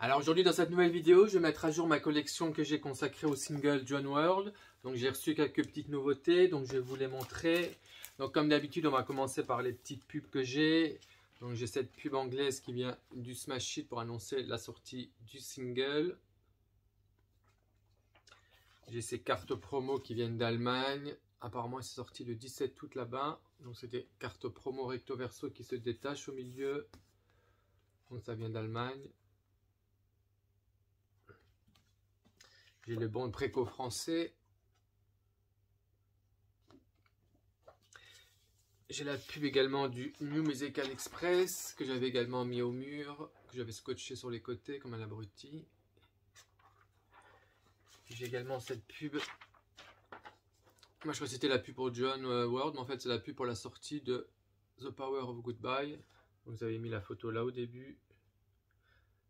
Alors aujourd'hui dans cette nouvelle vidéo, je vais mettre à jour ma collection que j'ai consacrée au single John World. Donc j'ai reçu quelques petites nouveautés, donc je vais vous les montrer. Donc comme d'habitude, on va commencer par les petites pubs que j'ai. Donc j'ai cette pub anglaise qui vient du Smash Hit pour annoncer la sortie du single. J'ai ces cartes promo qui viennent d'Allemagne. Apparemment, c'est sorti le 17 août là-bas. Donc c'est des cartes promo recto verso qui se détachent au milieu. Donc ça vient d'Allemagne. J'ai le bon préco français. J'ai la pub également du New Musical Express que j'avais également mis au mur, que j'avais scotché sur les côtés comme un abruti. J'ai également cette pub. Moi je crois que c'était la pub pour John World, mais en fait c'est la pub pour la sortie de The Power of Goodbye. Vous avez mis la photo là au début.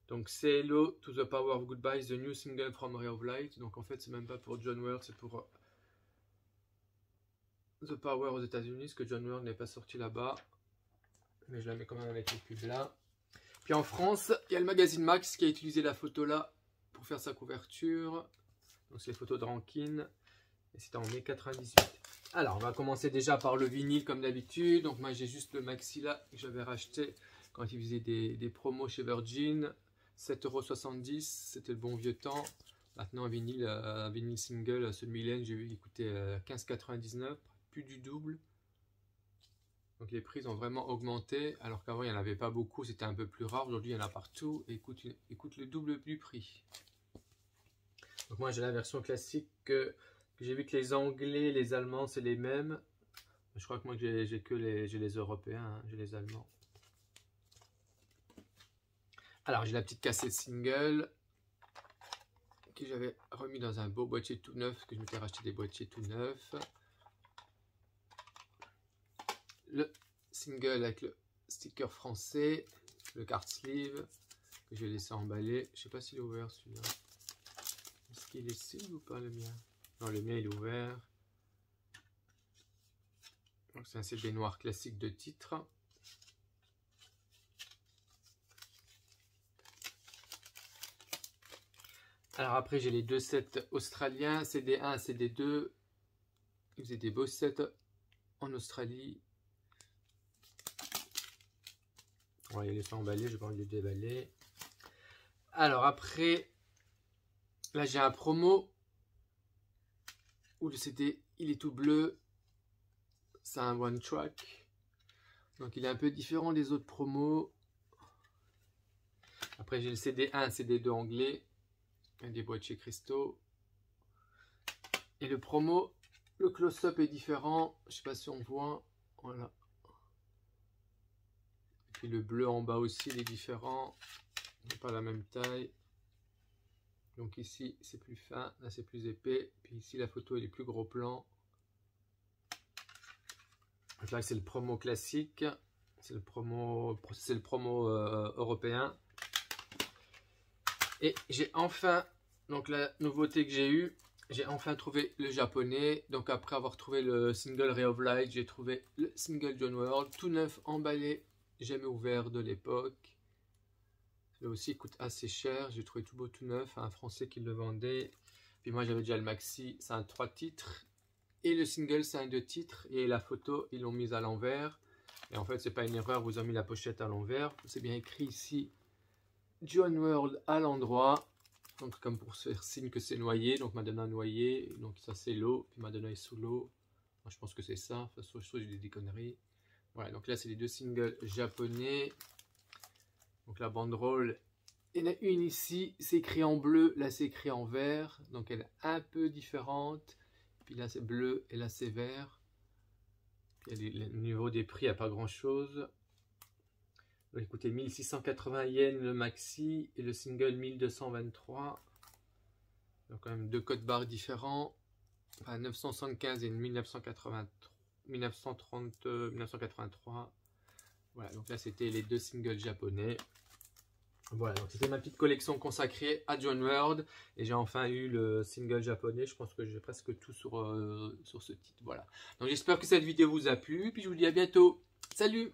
Donc c'est Hello to the Power of Goodbye, the new single from Ray of Light. Donc en fait c'est même pas pour John World, c'est pour The Power aux États-Unis, parce que John World n'est pas sorti là-bas. Mais je la mets quand même avec les pubs là. Puis en France, il y a le magazine Max qui a utilisé la photo là pour faire sa couverture. Donc c'est les photos de Rankin. Et c'était en mai 98. Alors on va commencer déjà par le vinyle comme d'habitude. Donc moi j'ai juste le maxi là que j'avais racheté quand ils faisaient des promos chez Virgin. 7,70 €, c'était le bon vieux temps. Maintenant un vinyle single, ce Millen, j'ai vu qu'il coûtait 15,99 €, plus du double. Donc les prix ont vraiment augmenté, alors qu'avant il n'y en avait pas beaucoup, c'était un peu plus rare. Aujourd'hui il y en a partout et il coûte le double du prix. Donc moi j'ai la version classique que j'ai vu que les Anglais, les Allemands c'est les mêmes. Je crois que moi j'ai les Européens, hein, j'ai les Allemands. Alors j'ai la petite cassette single que j'avais remis dans un beau boîtier tout neuf, parce que je m'étais racheté des boîtiers tout neufs. Le single avec le sticker français, le card sleeve que je vais laisser emballer. Je sais pas s'il est ouvert celui-là. Est-ce qu'il est sealed ou pas le mien? Non, le mien il est ouvert. Donc c'est un CD noir classique de titre. Alors après j'ai les deux sets australiens, CD1, CD2. Ils faisaient des beaux sets en Australie. On va les laisser emballer, je vais pas envie de les déballer. Alors après, là j'ai un promo où le CD il est tout bleu. C'est un one track. Donc il est un peu différent des autres promos. Après j'ai le CD1, CD2 anglais. Des boîtiers cristaux. Et le promo, le close-up est différent. Je sais pas si on voit. Voilà. Et puis le bleu en bas aussi, il est différent. Il n'est pas la même taille. Donc ici, c'est plus fin. Là, c'est plus épais. Puis ici, la photo, elle est plus gros plan. Donc là, c'est le promo classique. C'est le promo européen. Et j'ai enfin, donc la nouveauté que j'ai eue, j'ai enfin trouvé le japonais. Donc après avoir trouvé le single Ray of Light, j'ai trouvé le single John World, tout neuf, emballé, jamais ouvert de l'époque. Là aussi, il coûte assez cher. J'ai trouvé tout beau, tout neuf, un français qui le vendait. Puis moi, j'avais déjà le maxi, c'est un 3 titres. Et le single, c'est un 2 titres. Et la photo, ils l'ont mise à l'envers. Et en fait, c'est pas une erreur, vous avez mis la pochette à l'envers. C'est bien écrit ici. John World à l'endroit, donc comme pour se faire signe que c'est noyé, donc Madonna noyé, donc ça c'est l'eau, puis Madonna est sous l'eau. Je pense que c'est ça, de toute façon je trouve que j'ai des conneries. Voilà, donc là c'est les deux singles japonais. Donc la banderole, il y en a une ici, c'est écrit en bleu, là c'est écrit en vert, donc elle est un peu différente. Puis là c'est bleu et là c'est vert. Puis le niveau des prix, il n'y a pas grand chose. Donc, écoutez, 1680 yens le maxi et le single 1223. Donc quand même deux codes barres différents. Enfin, 975 et 1983. Voilà, donc là c'était les deux singles japonais. Voilà, donc c'était ma petite collection consacrée à John World. Et j'ai enfin eu le single japonais. Je pense que j'ai presque tout sur ce titre. Voilà. Donc j'espère que cette vidéo vous a plu. Puis je vous dis à bientôt. Salut!